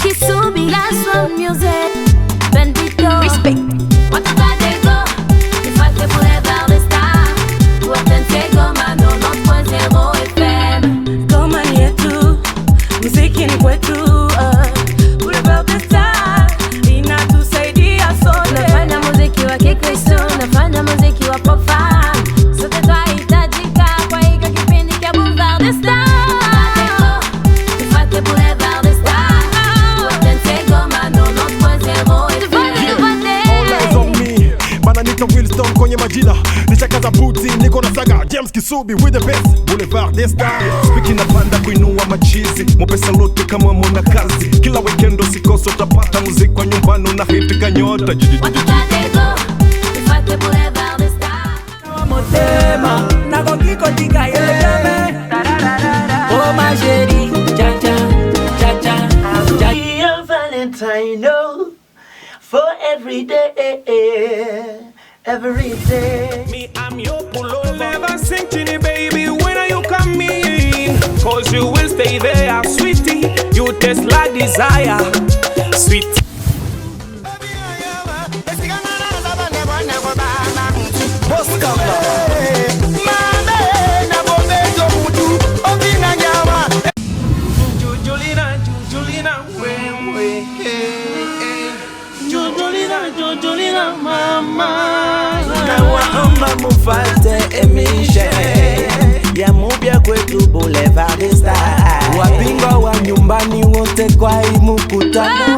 Kisubi, la soul music. Bendito. Respect. What about they go? If I take forever the star. What then say go man, no, not 1.0 FM. Goma ni yetu, muziki ni kwetu. About the star, inatusaidia sote. Nafanya muziki wa Kikristo, nafanya muziki wa profan. Sote twahitajika kwa hiki kipindi cha Boulevard des Stars. Wilson kwenye majina nichakaza buti niko na saga James Kisubi with the best Boulevard des Stars. Speaking na banda kuinua machizi mopesa lote kama mwana kazi kila weekend usikosa utapata muziki kwa nyumbani na hit kanyota motema na kokiko tika yeme oh ma chérie cha cha cha cha cha your Valentine no for every day. Every day. Me, I'm your pullover. Never sink to the baby when you come in. Cause you will stay there, sweetie. You taste like desire. Sweet. Jujulina, mama. Nawaomba mufate emishe ya mupya kwetu Boulevard des Stars. Wapinga wa nyumbani wote kwa hii mkutano.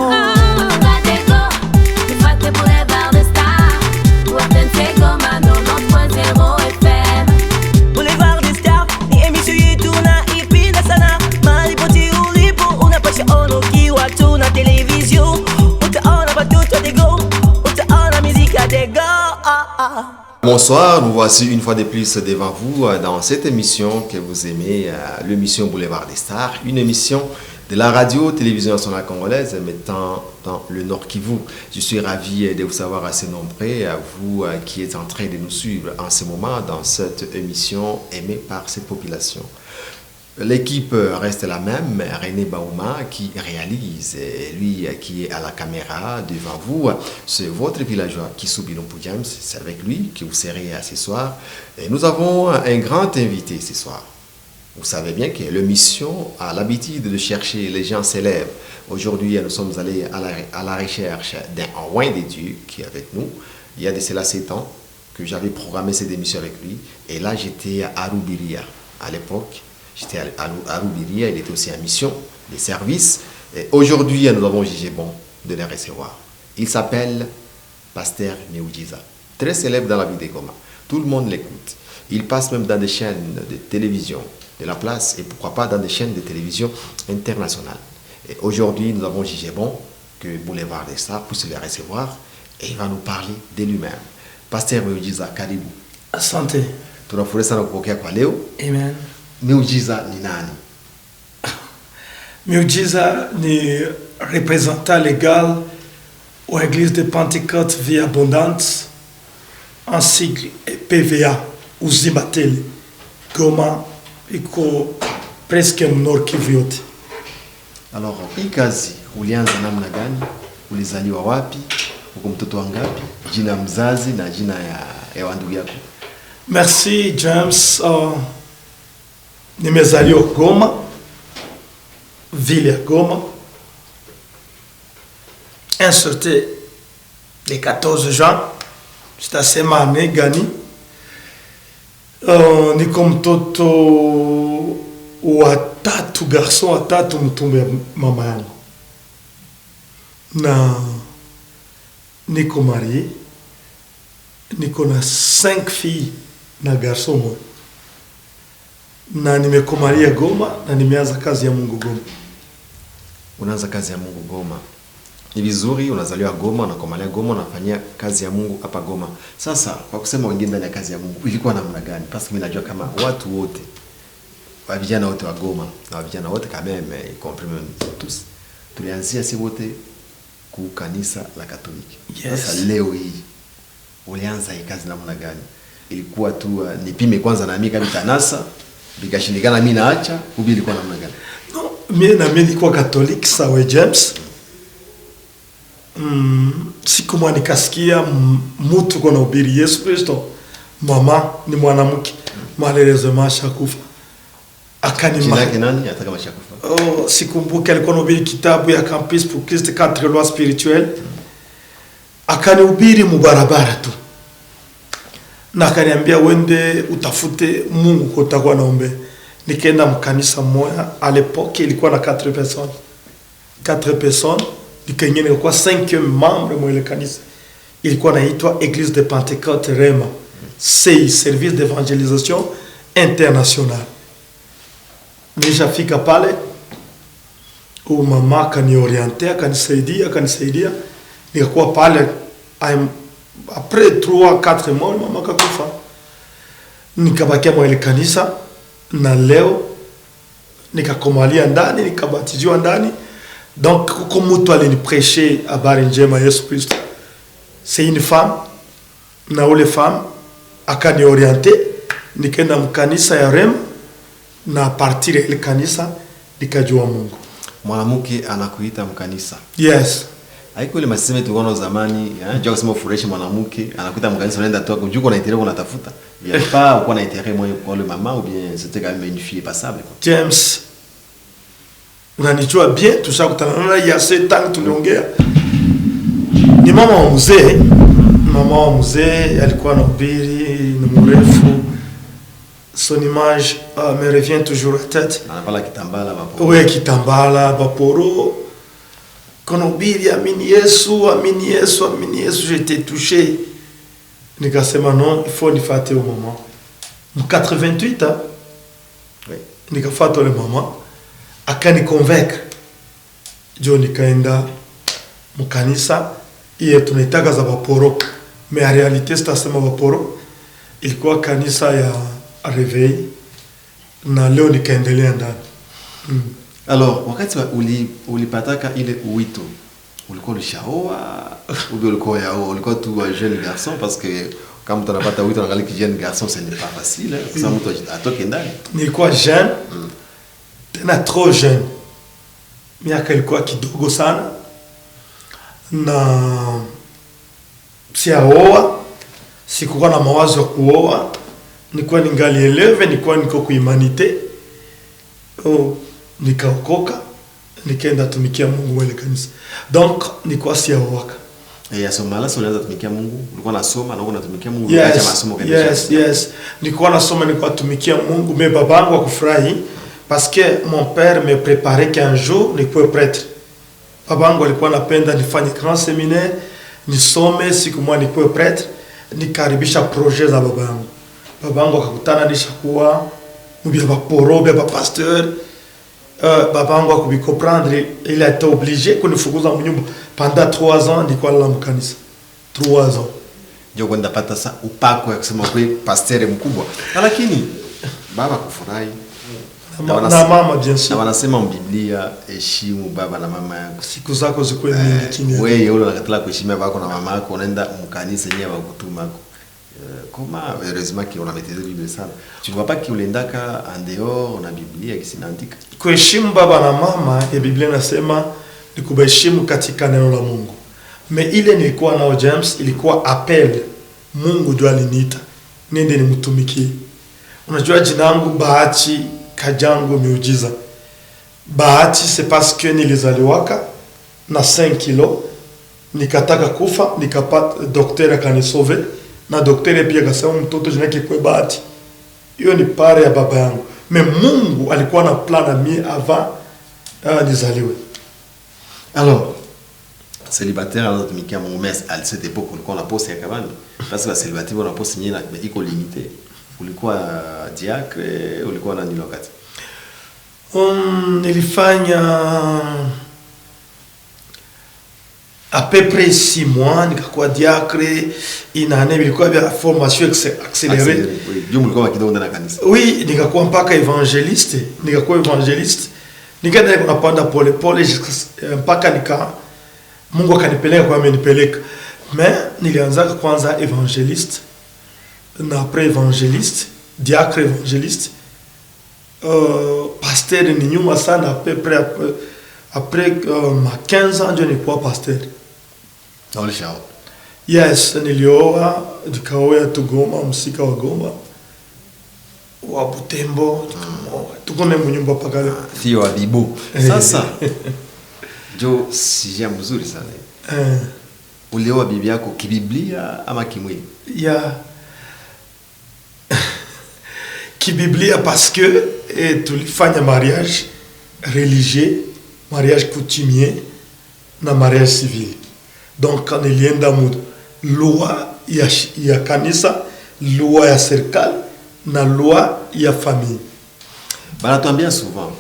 Boulevard des Stars ni emisho yetu na ipenda sana. Mahali pote ulipo unapasha ono kiwa tu na television. Utaona batuto de go. Bonsoir, nous voici une fois de plus devant vous dans cette émission que vous aimez, l'émission Boulevard des Stars, une émission de la radio-télévision nationale congolaise mettant dans le Nord Kivu. Je suis ravi de vous savoir assez nombreux, vous qui êtes en train de nous suivre en ce moment dans cette émission aimée par cette population. L'équipe reste la même, René Baouma qui réalise, lui qui est à la caméra devant vous, c'est votre villageois Kisubi Lumpu James, c'est avec lui que vous serez ce soir. Et nous avons un grand invité ce soir. Vous savez bien que l'émission a l'habitude de chercher les gens célèbres. Aujourd'hui, nous sommes allés à la recherche d'un roi de Dieu qui est avec nous. Il y a de cela 7 ans que j'avais programmé cette émission avec lui. Et là, j'étais à Rubiria à l'époque. J'étais à Rubiria, il était aussi en mission de service. Et aujourd'hui, nous avons jugé bon de le recevoir. Il s'appelle Pasteur Miujiza, très célèbre dans la vie des Goma. Tout le monde l'écoute. Il passe même dans des chaînes de télévision de la place et pourquoi pas dans des chaînes de télévision internationales. Et aujourd'hui, nous avons jugé bon que Boulevard des Stars puisse le recevoir et il va nous parler de lui-même. Pasteur Miujiza, karibu. Asante. Tunafurahi sana kupokea kwa leo. Amen. Miujiza ni nani? Miujiza ni représentant légal aux églises de Pentecôte Vie Abondante, en sigle PVA, Uzimatele, Goma, iko presque Nord Kivu yote. Alors, hii kazi ulianza namna gani? Ulizaliwa wapi? Uko mtoto wangapi? Jina mzazi na jina ya wandugu yako. Merci James. Nimezaliwa Goma, ville ya Goma, inserté le 14 juin, sitasema ane gani. Niko mtoto wa tatu, garçon wa tatu mtumbe mama yangu. Na niko marié, niko na 5 filles na garçon moja. Na nimekomalia Goma na nimeanza kazi ya Mungu Goma. Unaanza kazi ya Mungu Goma. Ni vizuri unazaliwa Goma na komalia Goma unafanyia kazi ya Mungu hapa Goma. Sasa kwa kusema wengine ndani ya kazi ya Mungu ilikuwa namna gani? Parce mimi najua kama watu wote wa vijana wote wa Goma na vijana wote quand même y compris tous tulianzia si wote ku kanisa la Katoliki. Yes. Sasa leo hii ulianza hii kazi namna gani? Ilikuwa tu nipime kwanza na mimi kama tanasa bikashindikana mimi naacha ubi ilikuwa namna gani? No, mimi na mimi nilikuwa Catholic sawa James. siku moja nikasikia mtu kuna ubiri Yesu Kristo, mama ni mwanamke malelezema ashakufa. Jina yake nani ataka mashakufa? Sikumbuki, alikuwa anahubiri kitabu ya Campus pour Christ 4 lois spirituelles. Akanihubiri mubarabara tu. Na akaniambia wende utafute Mungu kwa utakuwa naombe. Nikaenda mkanisa moja, à l'époque ilikuwa na 4 personnes. 4 personnes, nikaingia nilikuwa 5e membre mwa ile kanisa. Ilikuwa naitwa Église de Pentecôte Rema. CI, Service d'évangélisation internationale. Nilishafika pale, mama akanioriente, akanisaidia. Nikakuwa pale, après 3-4 mois, mama akakufa. Nikabakia mwa ile kanisa, na leo nikakomalia ndani, nikabatiziwa ndani. Donc, comme mtu aliniprêcher habari njema Yesu Kristo. C'est une femme, na ule femme akanioriente, nikaenda mkanisa ya Rema, na partir ile kanisa nikajua Mungu. Mwanamke anakuita mkanisa. Yes. Haiko ile maseme tukono zamani, njoo kusema fureshi mwanamke anakuita mkanisa, unaenda tu kujuko na intérêt unatafuta. Il y a pas aucun intérêt moi pour le maman ou bien c'était quand même une fille passable. James, unanijua bien, tushakutana ya 7 ans tuliongea. Ni mama wa mzee. Mama wa mzee alikuwa anahubiri, ni mrefu. Son image me revient toujours à tête. Anavala kitambala baporo. Oui, kitambala baporo. Konobiri amini Yesu, amini Yesu, amini Yesu, j'étais touché. Nikasema non, il faut nifate au maman. En 88 hein. Oui. Nikafata le maman. Akani convaincre. Jo nikaenda mkanisa iye tunaitaka za baporo. Mais en réalité sitasema baporo. Ilikuwa kanisa ya Réveil, na leo nikaendelea ndani. Alors, wakati ulipataka ile wito, ulikuwa ulishaoa ou ulikuwa yao, ulikuwa tu un jeune garçon parce que kama mtu anapata wito angalia jeune garçon ce n'est pas facile, kwa sababu mtu atoke ndani. Nilikuwa jeune, tena trop jeune. Miaka ilikuwa kidogo sana. Na siaoa, sikuwa na mawazo ya kuoa. Nilikuwa ningali eleve, nilikuwa niko ku humanité. Nikaokoka, nikaenda tumikia Mungu wale kanisa. Donc nilikuwa siaoaka. Ya somala so unaanza tumikia Mungu, ulikuwa nasoma na unatumikia Mungu acha masomo kanisa. Yes. Nilikuwa nasoma, nilikuwa tumikia Mungu, mais babangu akufurahi parce que mon père me préparait qu'un jour nikuwe prêtre. Babangu alikuwa anapenda nifanye grand séminaire, nisome siku moja nikuwe prêtre, nikaribisha projet za babangu. Babangu akakutana nishakuwa mbia baporo, mbia pasteur. Babangu akubicomprendre, il a été obligé kunifukuza mnyumba pendant 3 ans nilikuwa la mkanisa. 3 ans. Ndio kwenda pata sa upako ya kusema kwa pasteur mkubwa. Lakini baba kufurahi na mama bien sûr. Na wanasema Biblia heshimu baba na mama yako. Siku zako zikuwe nyingi chini. Wewe yule unakatala kuheshimia baba na mama yako, unaenda mkanisa yenyewe wakutuma. Comment heureusement qu'on a maîtrisé la Bible ça. Tu ne vois pas qu'il uliendaka en dehors na Biblia kisinaandika. Kuheshimu baba na mama ya Biblia nasema ni kubaheshimu katika neno la Mungu. Mais ile nilikuwa nao James, ilikuwa appel. Mungu ndio aliniita nende nimtumikie. Unajua jina langu Bahati Kajango Miujiza. Bahati c'est parce que nilizaliwaka na 5 kilo, nikataka kufa, nikapata daktari akanisauve, na daktari pia akasema mtoto jina yake kwa Bahati. Hiyo ni pare ya baba yangu. Mais Mungu alikuwa na plan na mimi avant nizaliwe. Alors, célibataire à notre mikia mon mes à cette époque ulikuwa na poste ya kabani parce que célibataire wana poste nyingine iko limité. Ulikuwa diacre, ulikuwa na nini wakati? Nilifanya à peu près 6 mois nikakuwa diacre, inane ilikuwa bien formation accélérée. Oui, ndio mlikuwa kidogo ndani ya kanisa. Oui, nikakuwa mpaka evangeliste, nikaenda napanda pole pole mpaka Mungu akanipeleka kwa amenipeleka. Mais nilianza kwanza evangeliste, na après evangeliste, diacre evangeliste, pasteur ni nyuma sana, après ma 15 ans ndio nilikuwa pasteur. Ulishaoa? Yes, nilioa nikaoa tu Goma, msika wa Goma wa Butembo, tuko na mnyumba paka leo. Thio wa Bibo. Sasa jo si mzuri sana. Ulioa bibi yako kibiblia ama kimwili? Ya kibiblia parce que tulifanya mariage religieux, mariage coutumier na mariage civil. Donc nilienda mu loi ya kanisa, loi ya serikali na loi ya famille. Banatuambia souvent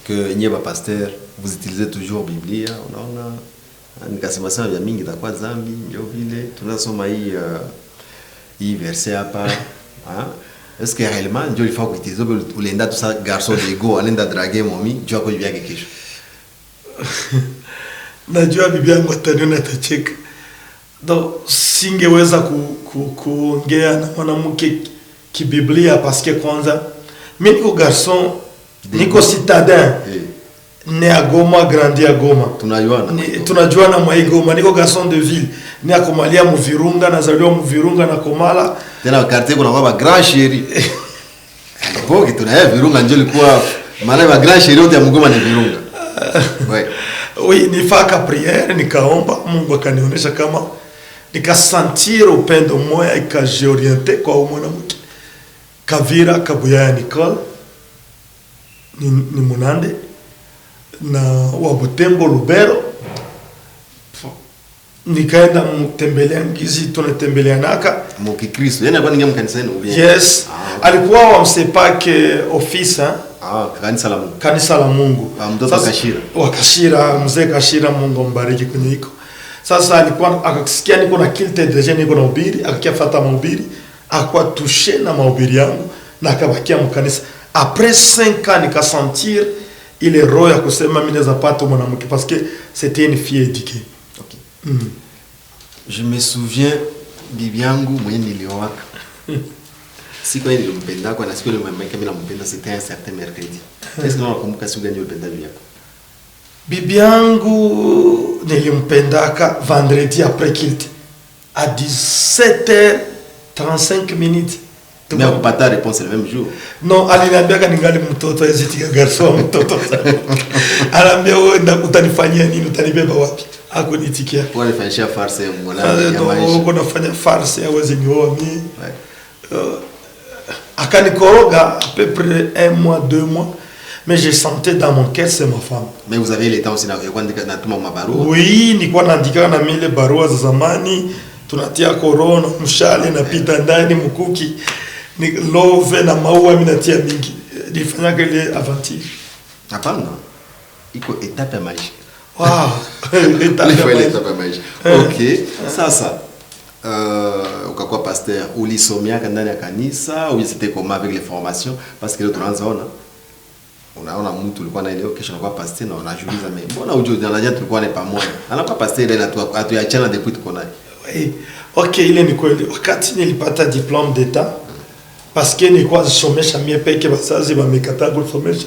que nyeba pasteur vous utilisez toujours Biblia, unaona nikasema sana vya mingi itakuwa dhambi, ndio vile tunasoma hii verset hapa. Est-ce que réellement ndio ilifaa kuitiliza ulienda tu sa garçon de go anaenda draguer momi jua kwa bibi yake kesho? Najua bibi yangu ataniona atacheka. Donc singeweza kuongea na mwanamke kibiblia parce que kwanza mimi niko garçon, niko citadin. Né à Goma, grandi à Goma. Tunajuana mwa Goma, niko garçon de ville. Ni akomalia mu Virunga, nazaliwa mu Virunga na komala. Tena quartier kuna kwa grand chéri. Alipoki tunaya Virunga ndio ilikuwa maana ba grand chéri wote ya Mugoma ni Virunga. Ouais. Oui, nifaka prière, nikaomba Mungu akanionyesha kama nikasentir upendo moya ikajiorienter kwa mwanamke. Kavira Kabuya Nicole ni Munande na wa Butembo Lubero. Nikaenda mtembelea ngizi, tunatembelea naka mukikristo. Yeye alikuwa mkanisani ubia. Yes. Alikuwa wa msepake office kanisa la Mungu. Mtoto Kashira. Wa Kashira, mzee Kashira, Mungu mbariki kwenye iko. Sasa alikuwa akasikia niko na kilte deja niko na ubiri, akakifuata mahubiri, akawa touché na mahubiri yangu na akabakia mkanisa. Après 5 ans nikasentir ile roho ya kusema mimi naweza pata mwanamke parce que c'était une fille éduquée. OK. Je me souviens bibi yangu mwenye niliowaka. Siku ile nilimpenda kwa na siku ile mama yake mimi nampenda, c'était un certain mercredi. Est-ce que unakumbuka siku gani ulipenda bibi yako? Bibi yangu nilimpendaka vendredi après kilte à 17h35 minutes. Mais on pas ta réponse le même jour. Non, aliniambia ningali mtoto ezitika garçon mtoto. Anambia wewe utanifanyia nini, utanibeba wapi? Hakunitikia. Kwa nifanyia farce mwanangu ya maisha. Ndio nafanya farce hawezi nioa mimi. Akanikoroga à peu près 1 mois, 2 mois. Mais je sentais dans mon cœur c'est ma femme. Mais vous avez le temps aussi na kuandika na tuma mabarua? Oui, nilikuwa naandika na mile barua za zamani, tunatia corona, mshale na pita ndani mkuki, ni love na maua mimi natia mingi. Nilifanya ile aventure. Hapana. Iko étape ya maisha. Wow. Étape ya maisha. OK. Sasa ukakuwa pasteur, ulisomiaka ndani ya kanisa ou c'était comment avec les formations parce que le transona unaona mtu ulikuwa na ile kesho anakuwa pasteur na unajiuliza mimi mbona ujue unajua tulikuwa ni pamoja anakuwa pasteur ile atuachana depuis tuko naye. Oui. OK, ile ni kweli. Wakati nilipata diplôme d'état parce que nilikuwa somesha mie peke bazazi bamekataa kusomesha,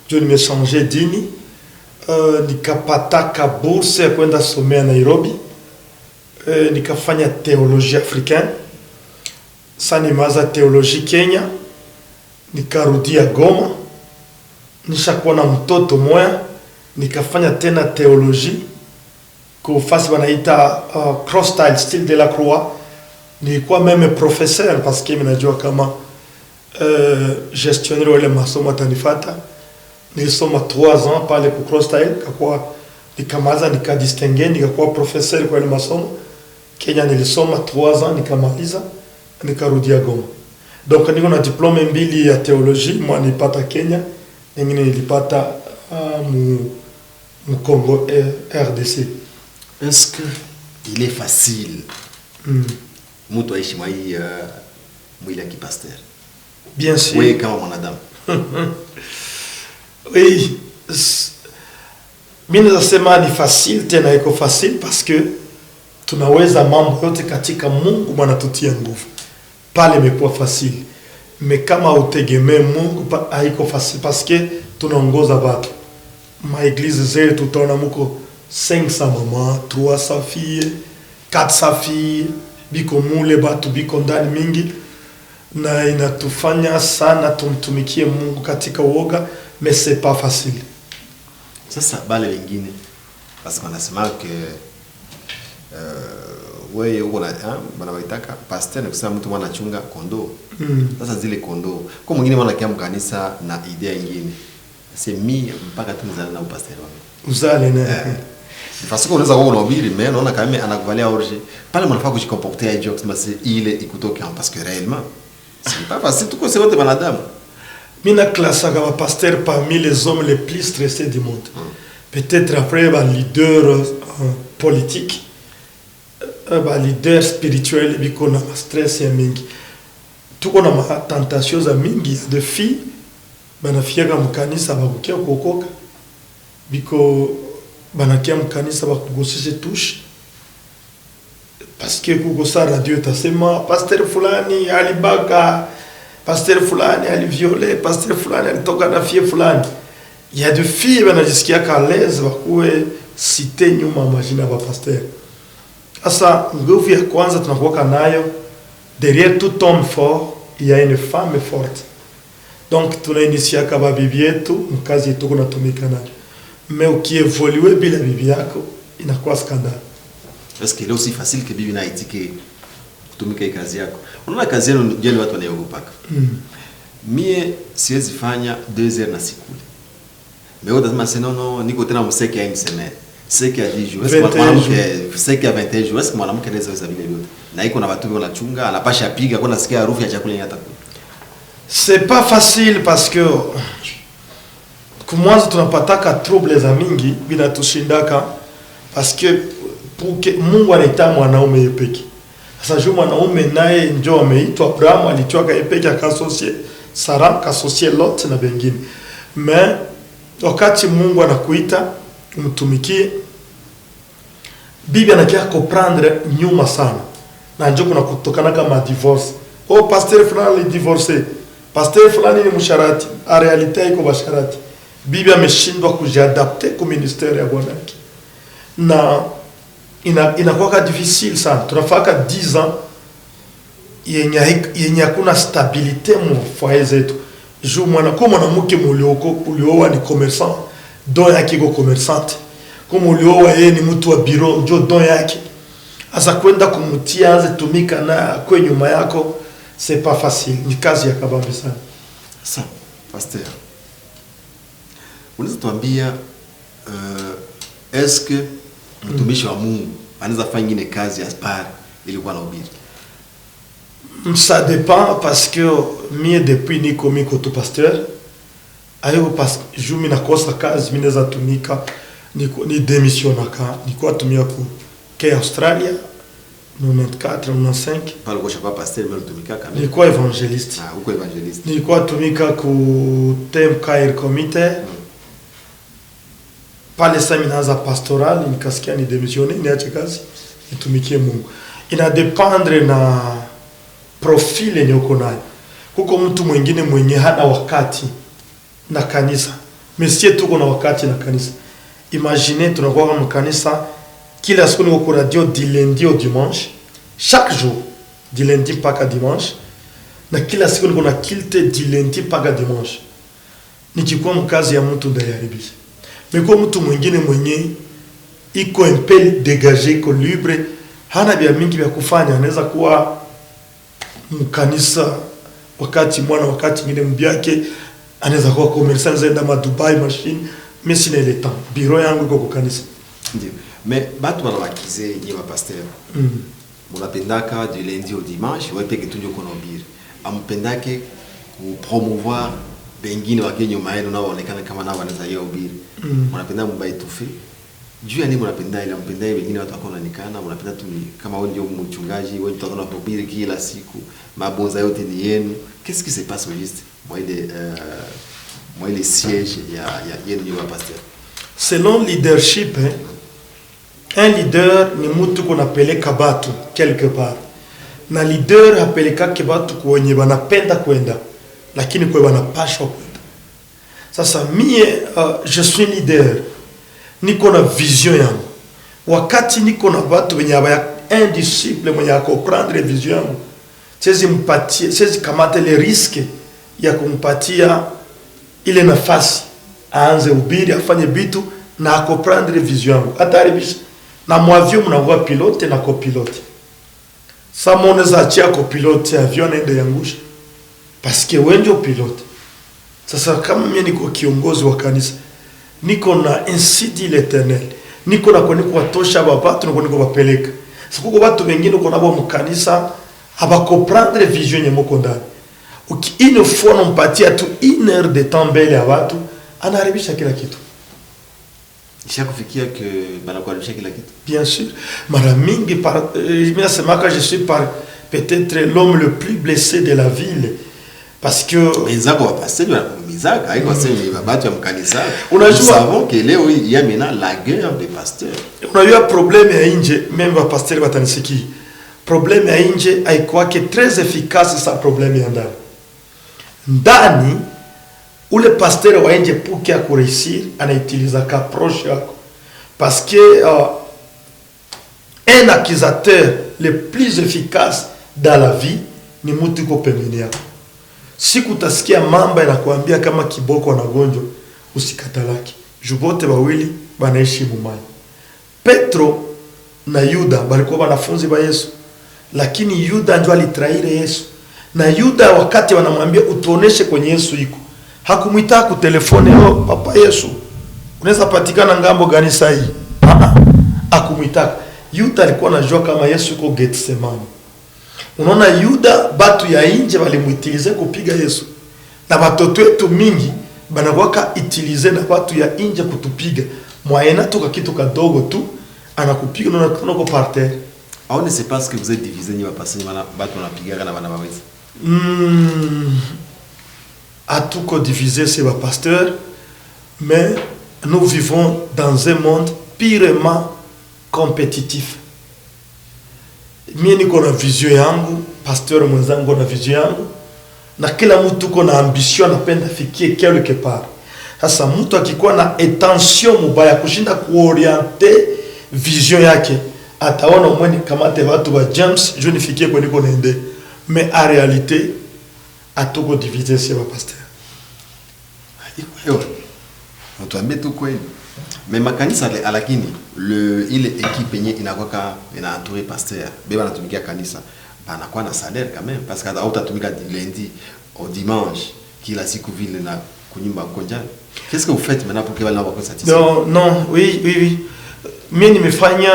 je nimechange dini, nikapata bourse ya kwenda somea Nairobi. Nikafanya théologie africaine. Sasa nimaza théologie Kenya, nikarudia Goma, nishakuwa na mtoto moya, nikafanya tena théologie kwa fasi wanaita cross style style de la croix. Nilikuwa meme professeur parce que mimi najua kama gestionnaire wale masomo atanifata. Nilisoma 3 ans pale ku cross style, kwa nikamaza nikadistinguer, nikakuwa professeur kwa ile masomo. Kenya nilisoma 3 ans nikamaliza, nikarudia Goma. Donc niko na diplôme mbili ya théologie, moi nilipata Kenya, nyingine nilipata mu Congo RDC. Est-ce que il est facile mtu aishi mwili ya kipasteur? Bien sûr. Oui, kama mwanadamu. Oui. Mimi nasema ni facile, tena iko facile parce que tunaweza mambo yote katika Mungu mwanatutia nguvu. Pale imekuwa facile. Mais kama utegemee Mungu haiko facile parce que tunaongoza watu. Ma église zetu tutaona muko 500 mamans, 300 filles, 400 filles, biko mule batu biko ndani mingi, na inatufanya sana tumtumikie Mungu katika uoga, mais c'est pas facile. Sasa bale wengine parce qu'on asema que wewe uko na bana waitaka pasteur na kusema mtu mwana chunga kondoo. Sasa zile kondoo kwa mwingine mwana kia mkanisa na idea nyingine. C'est mi mpaka tunzana na pasteur wangu. Uzale na parce que unaweza kuona ubiri mais unaona kama anakuvalia orge. Pale mnafaa kujikomporter à jokes mais ile ikutoka parce que réellement c'est pas facile tout c'est wote banadamu. Mina classe comme pasteur parmi les hommes les plus stressés du monde. Peut-être après un leader politique, un leader spirituel, biko na stress ya mingi. Tuko na tentation za mingi de filles, banafiaka mkanisa bakukia kuokoka. Biko banakia mkanisa bakugosishe touche. Parce que kugosa radio tasema pasteur fulani alibaka, pasteur fulani aliviole, pasteur fulani alitoka na fille fulani. Il y a des filles banajisikia à l'aise bakuwe cité nyuma majina ba pasteur. Asa nguvu ya kwanza tunakuwa nayo, derrière tout homme fort, il y a une femme forte. Donc tunainisia kama bibi yetu, mkazi yetu kuna tumika nayo. Mais ukievolue bila bibi yako inakuwa scandale. Est-ce que c'est aussi facile que bibi na itike kutumika kazi yako? Unaona kazi yenu jeni watu wanaogopaka. Mie siwezi fanya 2 heures na siku. Mais au-delà c'est non niko tena mseke ya une semaine. Seke ya 10 jours. Est-ce que mwanamke seke ya 21 jours? Est-ce que mwanamke anaweza weza vile vyote? Na iko na watu wanachunga, anapasha piga kwa nasikia harufu ya chakula yenye atakula. C'est pas facile parce que kumwanzo tunapataka trouble za mingi bila tushindaka parce que pour que Mungu anaita mwanaume yepeki. Sasa juu mwanaume naye njoo ameitwa Abraham alichoka yepeki akasosie Sara akasosie Lot na bengine. Mais wakati Mungu anakuita umtumikie, bibi anakia comprendre nyuma sana. Na njoo kuna kutokana kama divorce. Oh pasteur fulani divorcé. Pasteur fulani ni msharati. En réalité iko basharati. Bibi ameshindwa kujiadapte kwa ministeri ya Bwana yake. Na inakuwa difficile sana. Tunafaka 10 ans yenye hakuna stabilité mu foyer zetu. Juu mwanamke mulioa ni commerçant, don yake iko commerçante. Kama ulioa yeye ni mtu wa bureau, ndio don yake. Asa kwenda kumtia anze tumika na kwa nyuma yako, c'est pas facile. Ni kazi ya kabambe sana. Sasa, pasteur. Unaweza tuambia est-ce que mtumishi wa Mungu anaweza fanya ingine kazi ya spar ilikuwa na ubiri? Ça dépend parce que mie depuis niko tout pasteur ayo parce que je mina kosa kazi mineza tumika ni démissionnaka niko atumia ku ke Australia 94 95 pale kwa shamba pasteur mimi tumika kama niko évangéliste. Uko évangéliste. Niko atumika ku Temkair comité pale seminaza pastoral nikasikia ni démissionner niache kazi nitumikie Mungu. Ina dépendre na profile yenye uko nayo. Kuko mtu mwingine mwenye hana wakati na kanisa. Monsieur tuko na wakati na kanisa. Imaginez tunakuwa kama kanisa kila siku niko kwa radio du lundi au dimanche, chaque jour du lundi mpaka dimanche, na kila siku niko na kilte du lundi mpaka dimanche. Nikikuwa mkazi ya mtu ndayaharibisha. Meko mtu mwingine mwenye iko un peu dégagé, iko libre, hana bia mingi vya kufanya, anaweza kuwa mkanisa wakati mwana wakati ngine mbiake, anaweza kuwa commerçant zaenda ma Dubai machine, mais sina ile temps. Bureau yangu iko kwa kanisa. Ndio. Mais batu wanawakize ni wa pasteur. Munapendaka du lundi au dimanche, wewe peke tu ndio kuna ubiri. Ampendake ku promouvoir bengine wagenyo maeno nao waonekana kama nao wanaweza yeye ubiri. Munapenda mbai tufi. Juu ya nini munapenda ile mpenda ile wengine watu wakaonekana, munapenda tu kama wewe ndio mchungaji, wewe ndio unahubiri kila siku, mabonza yote ni yenu. Qu'est-ce qui se passe au juste? Moi les sièges ya yenu wa pasteur. Selon leadership, un leader ni mtu kunapeleka batu quelque part. Na leader hapeleka kibatu kwenye banapenda kwenda, lakini kwa banapashwa kwenda. Sasa mie je suis leader. niko na vision yangu. Wakati niko na watu wenye haba un disciple mwenye comprendre vision yangu, siwezi kamata le risque ya kumpatia ile nafasi aanze ubiri afanye bitu na comprendre vision yangu. Ataribisha na mwavyo mnakuwa pilote na copilote. Sa moneza achia copilote avion naende yangusha. Parce que wenjo pilote. Sasa kama mimi niko kiongozi wa kanisa, niko na insidi l'Eternel, niko na kwenye watosha babatu na kwenye wapeleka. Sikuko watu wengine uko nabo mkanisa haba comprendre vision yemoko ndani. Une fois unampatia tu 1 heure de temps mbele ya watu, anaharibisha kila kitu. Ishakufikia que banakuharibisha kila kitu? Bien sûr. Mara mingi mimi nasema que je suis peut-être l'homme le plus blessé de la ville. Parce que wenzako wapasteur wanakuumizaka haiko sema babatu ya mkanisa. Nous savons que leo il y a maintenant la guerre des pasteurs. Unajua problème ya nje, même wa pasteur watanisiki. Problème ya nje haikuwa que très efficace sa problème ya ndani. Ndani ule pasteur wa nje pour qu'il réussir anautiliza approche yako. Parce que un accusateur le plus efficace dans la vie ni mtu ko pembeni yako. Siku utasikia mamba inakuambia kama kiboko anagonjwa, usikatalaki. Jubote wawili banaishi mumai. Petro na Yuda balikuwa wanafunzi wa Yesu, lakini Yuda ndio alitraire Yesu. Na Yuda wakati wanamwambia utuoneshe kwenye Yesu iko, hakumuita ku telefone, oh papa Yesu, unaweza patikana ngambo gani sahi? Hakumuita. Yuda alikuwa anajua kama Yesu iko Getsemani. Unaona Yuda batu ya nje walimuitilize kupiga Yesu. Na watoto wetu mingi banakuwa itilize na watu ya nje kutupiga. Mwaena tu kitu kadogo tu anakupiga na unako par terre. On ne sait pas ce que vous êtes divisé ni bapasser ni batu napiga na bana bawezi. À tout qu'on divisé c'est ba pasteur, mais nous vivons dans un monde purement compétitif. Mimi niko na vision yangu, pasteur mwenzangu na vision yangu, na kila mtu uko na ambition anapenda fikie quelque part. Sasa mtu akikuwa na intention mubaya kushinda kuorienter vision yake, ataona mweni kamate watu wa James je nifikie kwa niko naende. Mais en réalité atuko diviser c'est ba pasteur. Yo. Tuambie tu kweli. Mais makanisa lakini ile équipe yenye inakuwa inaentouré pasteur beba natumikia kanisa banakuwa na salaire quand même parce que hautatumika du lundi au dimanche kila siku vile na kunyumba konja. Qu'est-ce que vous faites maintenant pour que wale wako satisfaits? Non, oui. Mimi nimefanya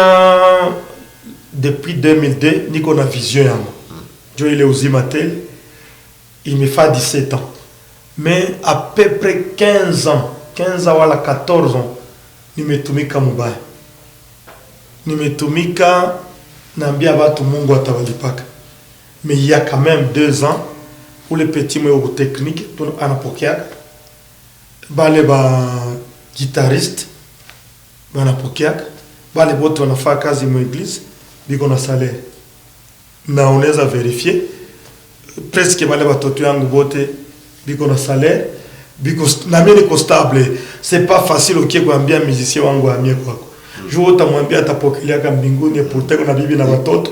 depuis 2002 niko na vision yangu. Jo ile uzima tel il me fait 17 ans. Mais à peu près 15 ans wala 14 ans nimetumika mubaya. Nimetumika naambia watu Mungu atawalipaka. Mais il y a quand même 2 ans où les petits moyens techniques anapokea bale ba guitariste banapokea bale bote wanafanya kazi mu église biko na salaire. Na unaweza vérifier presque bale watoto yangu bote biko na salaire. Because na mimi niko stable, c'est pas facile kuambia musicien wangu amie kwako. Je utamwambia atapokelea kama mbinguni pourtant na bibi na watoto.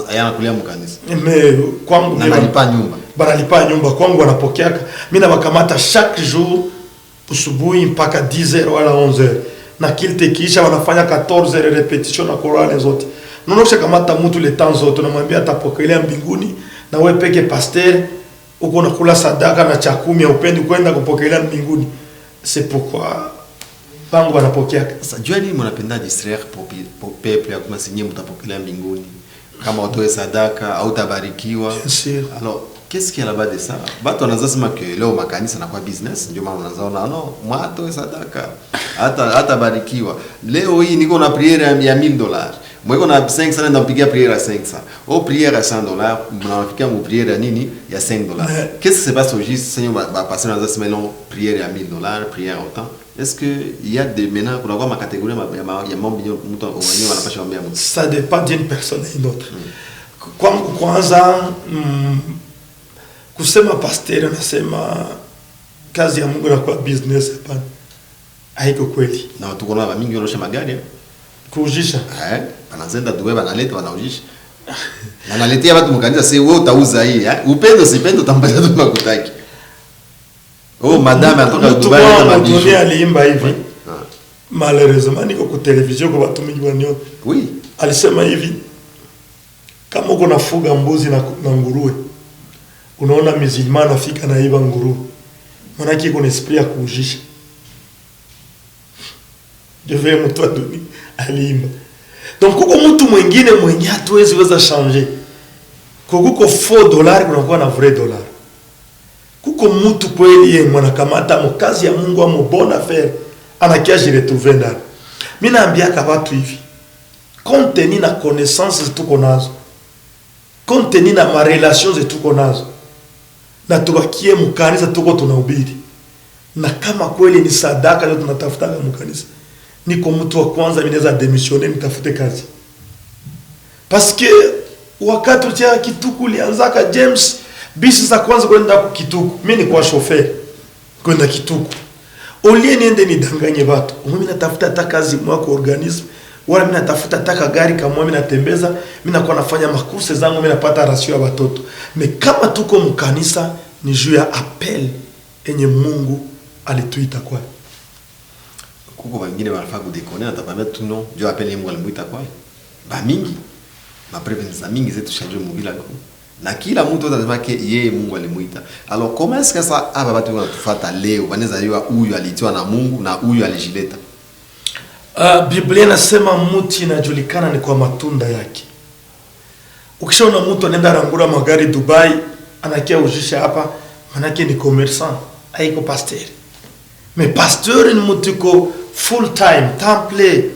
Anakulia mkanisa. Mais kwangu banalipa nyumba. Banalipa nyumba kwangu wanapokea. Mimi nawakamata chaque jour usubuhi mpaka 10h wala 11h. Na kilte kisha wanafanya 14h repetition na chorale zote. Unaonesha kamata mtu le temps zote unamwambia atapokelea mbinguni na wewe peke pasteur uko nakula sadaka na chakumi upendi kwenda kupokelea mbinguni. C'est pourquoi bangu wanapokea. Sasa jua nini mnapenda distraire pour peuple ya kama sinye mtapokelea mbinguni kama utoe sadaka au tabarikiwa. Alors qu'est-ce qu'il y a là-bas de ça? Bato wanaanza sema que leo makanisa na kwa business ndio maana unaanza no mwato sadaka hata barikiwa. Leo hii niko na priere ya $1000. Mweko na 500 ndio mpigia priere ya 500. Au priere ya $100, mnafikia mu priere ya nini ya $5. Qu'est-ce qui se passe aujourd'hui Seigneur va passer dans ce moment priere ya $1000, priere autant. Est-ce que il y a des maintenant kuna kwa catégorie ya mambo mtu wenyewe wanapasha kuambia mtu? Ça dépend d'une personne à une autre. Kwanza kusema pasteur anasema kazi ya Mungu na kwa business hapana. haiko kweli. Na watu kuna ba mingi wanaosha magari. Kuujisha. Wanazenda Dubai banaleta wanaujisha. Na naletea watu mkanisa sasa wewe utauza hii, upendo sipendo utampatia tu makutaki. Oh madame anatoka Dubai na mabisho. Mtu aliimba hivi. Malheureusement niko kwa television kwa watu mingi wanio. Oui. Alisema hivi, kama uko nafuga mbuzi na nguruwe, unaona musulman afika na iba nguruwe, maana yake iko na esprit ya kuujisha. Je vais mtu adoni aliimba. Donc kuko mtu mwingine mwenye hatuwezi weza changer. Kuko faux dollar kunakuwa na vrai dollar. Kuko mtu kweli yeye mwanakamata mkazi ya Mungu amo bonne affaire anakia jiretrouver ndani. Mimi naambia kwa watu hivi, compte tenu na connaissance tuko nazo, compte tenu na ma relations tuko nazo, na tubakie mkanisa tuko tunahubiri, na kama kweli ni sadaka ndio tunatafuta mkanisa, niko mtu wa kwanza mimi naweza démissionner nitafute kazi. Parce que wakati utia Kituku lianzaka James bisi za kwanza kwenda Kituku, mimi ni kwa chauffeur kwenda Kituku. Olie niende nidanganye watu. Mimi natafuta hata kazi mwa kwa organism, wala mimi natafuta hata gari kama mimi natembeza, mimi nakuwa nafanya makurse zangu, mimi napata rasio ya watoto. Me kama tuko mkanisa ni juu ya appel enye Mungu alituita kwa. Kuko wengine wanafaa kudekone atapambia tu no, juu appel Mungu alimuita kwa. Ba mingi. Ma prevention mingi zetu shajua mugila kwa. Na kila mtu atasema ke yeye Mungu alimuita. Alors comment est-ce que ça aba watu wanatufuata leo wanaweza yua huyu alitiwa na Mungu na huyu alijileta? Biblia inasema mti inajulikana ni kwa matunda yake. Ukishaona mtu anaenda rangura magari Dubai, anakia ujisha hapa, manake ni commerçant, haiko pasteur. Mais pasteur ni mtu ko full time, temple,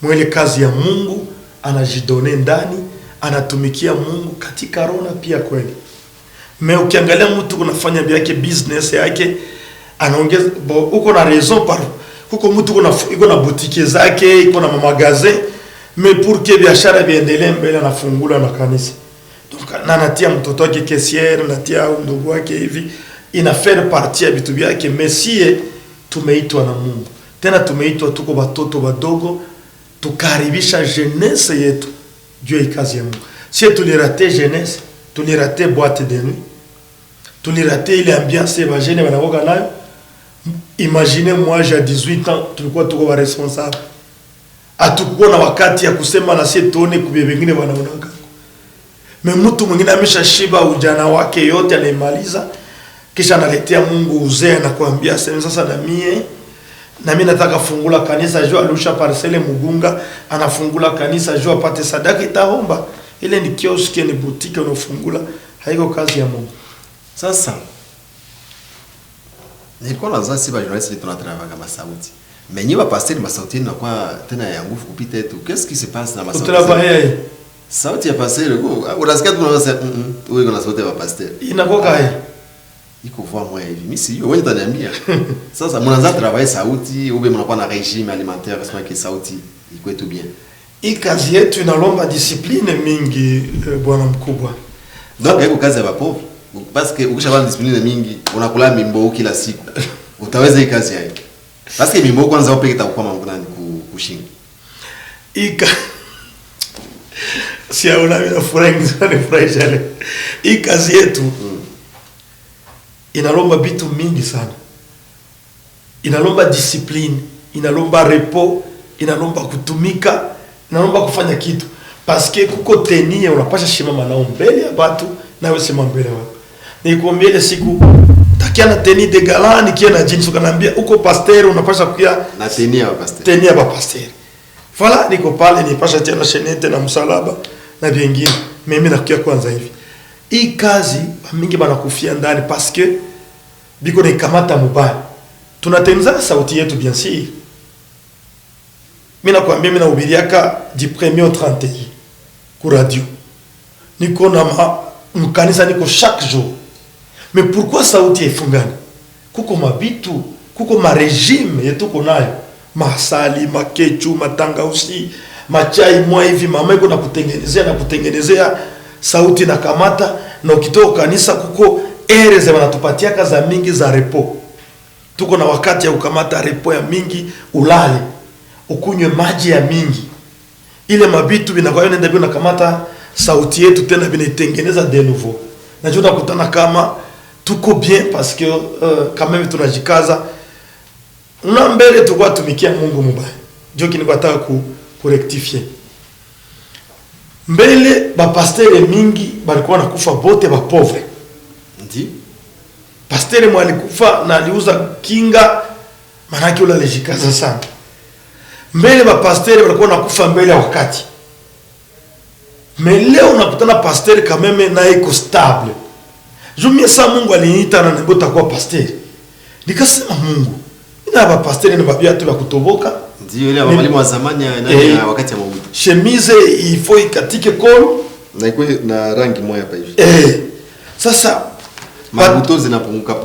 mwele kazi ya Mungu, anajidone ndani, anatumikia Mungu katika roho na pia kweli. Mais ukiangalia mtu kunafanya biake business yake, anaongeza uko na raison par huko mtu iko na boutique zake, iko na magasin, mais pour que biashara biendelee mbele anafungula na kanisa. Donc anatia mtoto wake caissière, anatia ndugu wake hivi, ina faire partie ya vitu vyake. Mesie tumeitwa na Mungu. Tena tumeitwa tuko watoto wadogo, tukaribisha jeunesse yetu juu ya kazi ya Mungu. Si tulirate jeunesse, tulirate boîte de nuit, tulirate ile ambiance ya jeune wanaoga nayo. Imaginez moi j'ai 18 ans, tulikuwa tuko wa responsable. Atakuwa na wakati ya kusema na sisi tuone kubye wengine wanaonaka. Mtu mwingine ameshashiba ujana wake yote anaimaliza, kisha analetea Mungu uzee na kuambia sasa na mimi nataka fungula kanisa jua alusha parcelle Mugunga, anafungula kanisa jua apate sadaka itaomba. Ile ni kioski, ni boutique unafungula, haiko kazi ya Mungu. Sasa nilikuwa lazima si ba journaliste tunatrava kama sauti. Mais nyi ba pasteur ma sauti na kwa tena ya nguvu kupita yetu. Qu'est-ce qui se passe na ma sauti? Tutravailler. Sauti ya pasteur go. Unasikia tunasema wewe una sauti ya pasteur. Inakuwa kai. Iko voix moi hivi. Mimi sio wewe utaniambia. Sasa mnaanza travailler sauti ube mnakuwa na régime alimentaire parce que sauti iko tout bien. Hii kazi yetu inalomba discipline mingi bwana mkubwa. Donc haiko kazi ya pauvre. Parce que ukishakuwa discipline mingi unakula mimbo kila siku. Utaweza hii kazi yake. Parce que mimbo kwanza upeke itakuwa mambo nani kushinga. Si hauna mimi nafurahi sana furahi. Hii kazi yetu inalomba vitu mingi sana. Inalomba discipline, inalomba repos, inalomba kutumika, inalomba kufanya kitu. Parce que kuko tenia unapasha shimama nao mbele ya watu na wewe sema mbele ya watu. Nikwambia ile siku takia na teni de galani kia na jinsi ukaniambia uko pasteur unapasha kuya na tenia wa pasteur. Tenia ba pasteur. Voilà niko pale nipasha tena shenete na msalaba na vingine. Mimi nakuya kwanza hivi. Hii kazi mingi banakufia ndani parce que biko na kamata mubaya. Tunatengeneza sauti yetu bien sûr. Mimi nakwambia mimi nahubiriaka du 1er au 31 ku radio. Niko na mkanisa niko chaque jour. Mais pourquoi sauti ifungana? Kuko mabitu, kuko ma regime yetu konayo. Masali, makechu, matangausi, machai mwa hivi mama iko na kutengenezea sauti na kamata na ukitoka kanisa kuko ere za wanatupatia kaza mingi za repo. tuko na wakati ya kukamata repo ya mingi, ulale ukunywe maji ya mingi, ile mabitu binakuwa nenda bina kamata sauti yetu tena binaitengeneza de nouveau. Na jua nakutana kama tuko bien parce que quand même tunajikaza na mbele tukwa tumikia Mungu mubaya. Ndio kinikuwa nataka ku rectifier. Mbele ba pasteur mingi balikuwa nakufa bote ba pauvre. Ndi Pasteur mwalikufa na aliuza kinga, manake ule alijikaza sana. Mbele ba pasteur walikuwa nakufa mbele ya wakati. Mais leo unakutana pasteur quand même na iko stable. Jumia sa Mungu aliniita na niambia utakuwa pasteur. Nikasema Mungu, ina ba pasteur ni babiatu ya kutoboka. ndio ile mwalimu wa zamani na wakati ya mauti. Chemise il faut ikatike kolo Na iko na rangi moja hapa hivi. Sasa mabuto zinapunguka.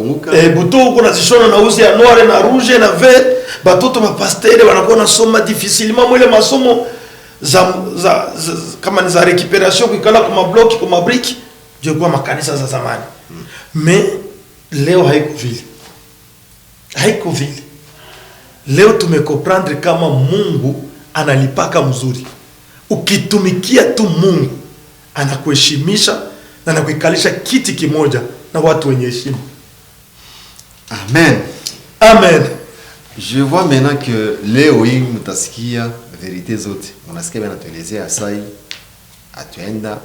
Buto uko nazishona na uzi ya noir na rouge na vert. Batoto ba pasteur wanakuwa nasoma difficilement mwele masomo za kama ni za recuperation kukala kwa mabloki kwa mabriki ndio kwa makanisa za zamani. Mais leo haiko vile. Leo tumekomprendre kama Mungu analipaka mzuri. Ukitumikia tu Mungu anakuheshimisha na anakuikalisha kiti kimoja na watu wenye heshima. Amen. Amen. Je vois maintenant que leo hii mtasikia verite zote. Unasikia bana tuelezea sai atuenda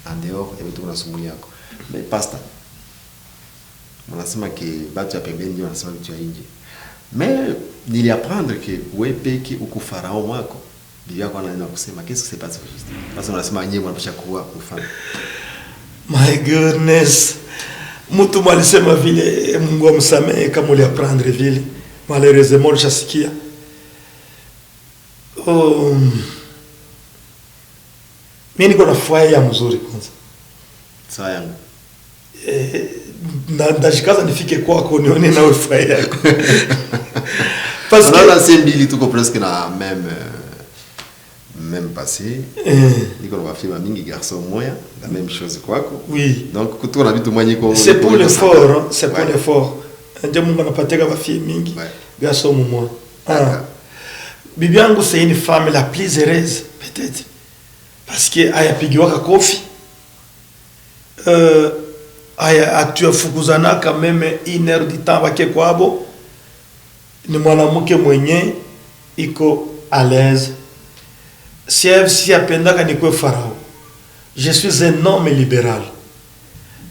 en dehors ya vitu kunasumbua yako. Mais pastor, mnasema ke batu ya pembeni ndio wanasema vitu ya nje. Mais niliapprendre que wewe peke uko farao mwako. Bibi yako anaenda kusema qu'est-ce qui s'est passé juste. Parce que unasema nyewe mnapasha kuwa mfano. My goodness. Mtu mwalisema vile Mungu amsamehe kama uliapprendre vile. Malheureusement nishasikia. Mimi niko na furaha mzuri kwanza. Sawa yangu. Ndashikaza nifike kwako nione nawe furaha yako. Parce que là c'est mbili tuko presque na même passé. Niko na bafia mingi garçon moya, la même chose kwako. Oui. Donc kutoka na vitu mwenye kwa c'est pour l'effort, c'est pour l'effort. Ndio Mungu anapateka bafia mingi. Garçon moya. Bibi yangu c'est une femme la plus heureuse peut-être parce que ayapigiwaka kofi atuyafukuzana quand même 1 heure du temps wake kwabo. Ni mwanamke mwenye iko à l'aise. Si apendaka nikuwe farao. Je suis un homme libéral.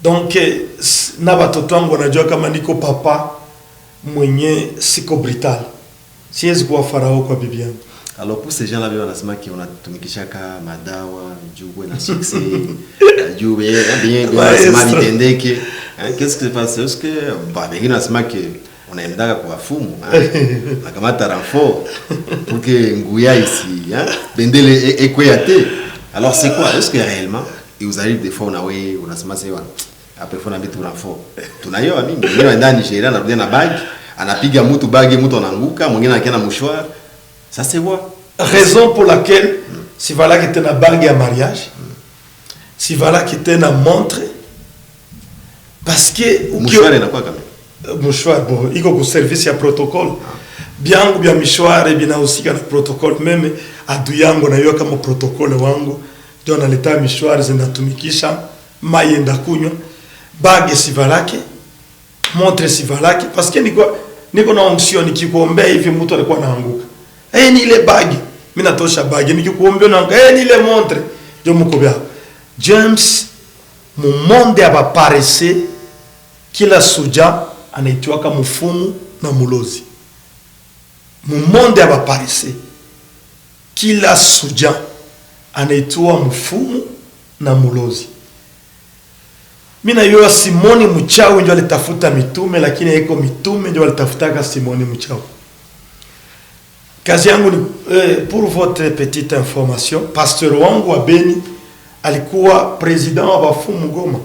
Donc na watoto wangu wanajua kama niko papa mwenye siko brutal. Siwezi kuwa farao kwa bibi yangu. Alors pour ces gens-là, wanasema ki unatumikishaka madawa, jugwe na succès, jugwe bien wanasema vitendeke. Qu'est-ce qui se passe? Est-ce que wengine wanasema ki unaendaka kwa fumu, nakamata renfort pour que nguya ici, bendele ekweyate. Alors c'est quoi? Est-ce que réellement il vous arrive des fois unasema sewa après faut na bitu renfort. Tunayo mingi, ndio ndani Nigeria na na bag, anapiga mtu bagi mtu anaanguka, mwingine anakiana mouchoir. Ça c'est quoi? Raison pour laquelle si voilà qui était na bague à mariage, si voilà qui était na montre, parce que mouchoir est quoi quand même? Mouchoir bon, iko ku service ya protocole. Biangu bya mishware binahusika na protocole, meme adu yangu na yoka kama protocole wangu ndio analeta mishware zinatumikisha mayenda kunywa bague si valake montre si valake parce que niko na onction nikikuombea hivi mtu alikuwa anaanguka. Ni ile bagi, mimi natosha bagi nikikuombea na ni ile montre ndio mko bia. James mu monde abaparese kila suja anaitwa kama mfumu na mulozi. Mu monde abaparese kila suja anaitwa mfumu na mulozi. Mimi najua Simoni mchawi ndio alitafuta mitume, lakini haiko mitume ndio alitafutaka Simoni mchawi. Kazi yangu ni pour votre petite information, pasteur wangu wa Beni alikuwa president wa bafumu Goma.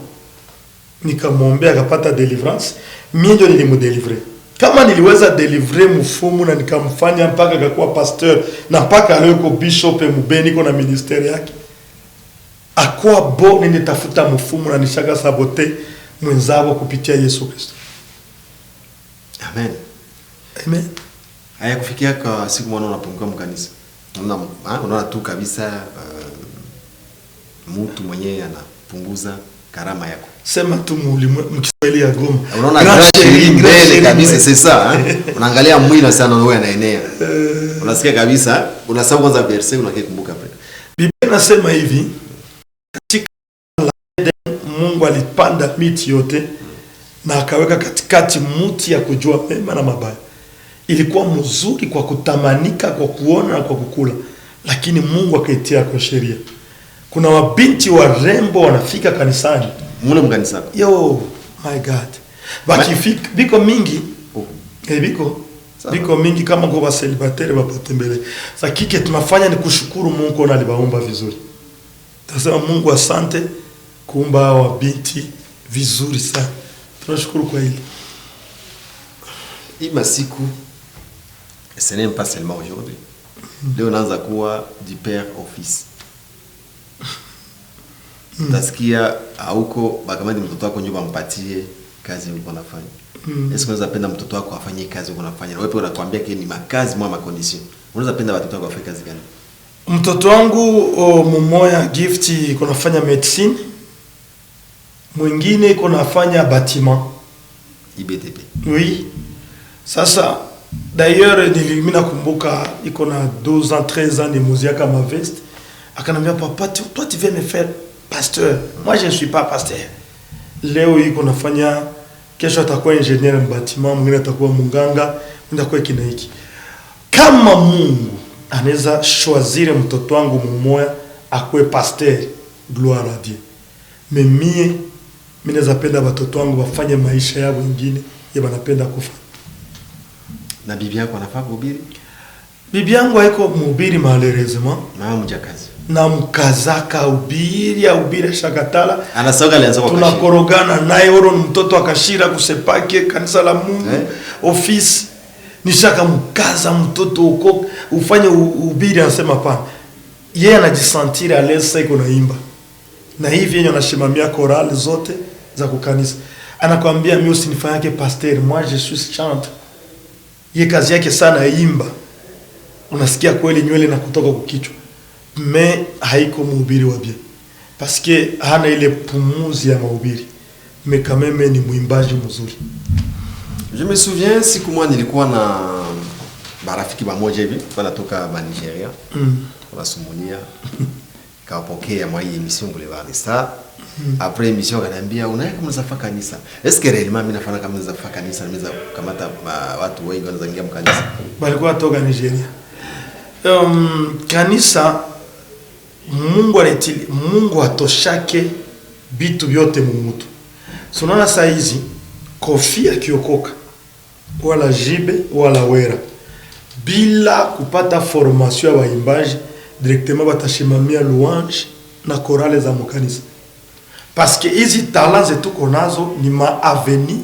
Nikamwombea akapata deliverance, mimi ndio nilimdelivrer. Kama niliweza delivrer mfumu na nikamfanya mpaka akakuwa pasteur na mpaka leo yuko bishop mbeni iko na ministeri yake. Akwa bo nitafuta mfumu na nishaka sabote mwenzao kupitia Yesu Kristo. Amen. Amen. Haya kufikia kwa siku mwana unapunguka mkanisa. Unaona tu kabisa mtu mwenyewe anapunguza karama yako. Sema tu mkiswahili ya Goma. Unaona grande mbele kabisa c'est ça, unaangalia mwili sana wewe anaenea. Unasikia kabisa, unasahau kwanza verse unakikumbuka pale. Biblia inasema hivi, katika Mungu alipanda miti yote na akaweka katikati mti ya kujua mema na mabaya. Ilikuwa mzuri kwa kutamanika, kwa kuona na kwa kukula, lakini Mungu akaitia kwa sheria. Kuna wabinti warembo wanafika kanisani. Mule mkanisa. Yo, my God. Bakifika biko mingi. Biko mingi kama kwa celibatere bapatembele. Sasa kike tunafanya ni kushukuru Mungu na alibaumba vizuri. Tunasema Mungu asante kuumba wabinti vizuri sana. Tunashukuru kwa hili. Hii masiku ce n'est pas seulement aujourd'hui. Leo naanza kuwa du père au fils. Utasikia hauko bakamadi mtoto wako nyumba mpatie kazi ulikuwa unafanya. Est-ce que unaweza penda mtoto wako afanye kazi ulikuwa unafanya? Na wewe unakuambia ke ni makazi mwa condition. Unaweza penda watoto wako afanye kazi gani? Mtoto wangu mmoja gift iko nafanya medicine. Mwingine iko nafanya bâtiment. IBTP. Oui. Sasa d'ailleurs mimi nakumbuka iko na 12 ans 13 ans ni muziaka ma veste. Akanambia papa toi tu viens me faire pasteur. Moi je ne suis pas pasteur. Leo iko nafanya, kesho atakuwa ingénieur en bâtiment, mwingine atakuwa munganga, mwingine atakuwa kina hiki. Kama Mungu anaweza choisir mtoto wangu mmoja akue pasteur, gloire à Dieu. Mais mimi naweza penda watoto wangu wafanye maisha yao wengine, yeye anapenda kufa. Na bibi yako anafaa kuhubiri? Bibi yangu haiko mhubiri malheureusement. Na mjakazi. Na mkazaka ubiri shakatala. Anasoga alianza kwa tunakorogana naye oro mtoto akashira kusepake kanisa la Mungu. Office nishaka mkaza mtoto uko ufanye ubiri anasema pana. Yeye anajisantira alesa iko naimba. Na hivi yeye anashimamia chorale zote za kukanisa. Anakuambia mimi usinifanyake pasteur, moi je suis chante. Yeye kazi yake sana imba. Unasikia kweli nywele na kutoka kukichwa. Mais haiko mhubiri wa bien. Parce que hana ile pumuzi ya mahubiri. Mais quand même ni mwimbaji mzuri. Je me souviens siku moja nilikuwa na marafiki pamoja hivi, wanatoka Nigeria. Tunasumulia. Kawapokea mwa hii emission Boulevard des Stars. Après émission akaniambia unaenda kama unaweza faka kanisa. Est-ce que réellement mimi nafanya kama unaweza faka kanisa, naweza kukamata watu wengi wanaweza ingia mkanisa. Balikuwa toka Nigeria. Kanisa Mungu atoshake bitu vyote mumutu. Sonona saa hizi Kofi akiokoka wala Jibe wala Wera bila kupata formation ya waimbaji directement batashimamia louange na chorale za mkanisa. Parce que hizi talents zetu konazo ni ma avenir,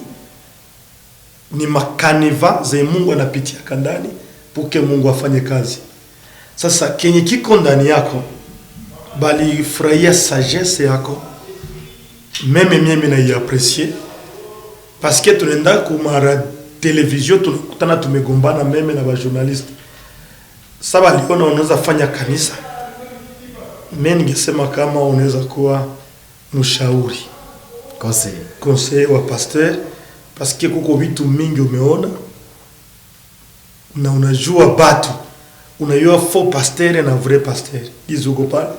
ni makaniva ze Mungu anapitia kandani puke Mungu afanye kazi. Sasa kenye kiko ndani yako bali furahia sagesse yako, meme mimi na iapprécier parce que tunaenda kumara television tunakutana tumegombana meme na ba journaliste. Sasa aliona unaweza fanya kanisa. Mimi ningesema kama unaweza kuwa mshauri, conseiller wa pasteur parce que kuko vitu mingi umeona na unajua batu. Unajua faux pasteur na vrai pasteur. Izuko pale.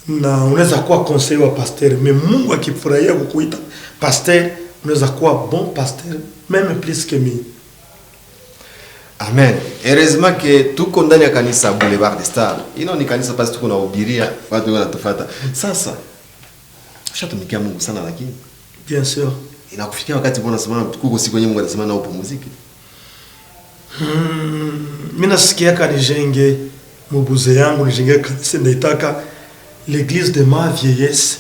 Na unaweza kuwa conseiller wa pasteur, mais Mungu akifurahia kukuita pasteur, unaweza kuwa bon pasteur même plus que mimi. Amen. Heureusement que tuko ndani ya kanisa Boulevard des Stars. Ino ni kanisa basi tuko na hubiria, watu wanatufuata. Sasa tushatumikia Mungu sana lakini bien sûr inakufikia wakati mbona unasema kuko siku yenyewe Mungu anasema na upumzike. Mimi nasikia kanijenge mubuze yangu, nijenge kanisa ndaitaka l'église de ma vieillesse.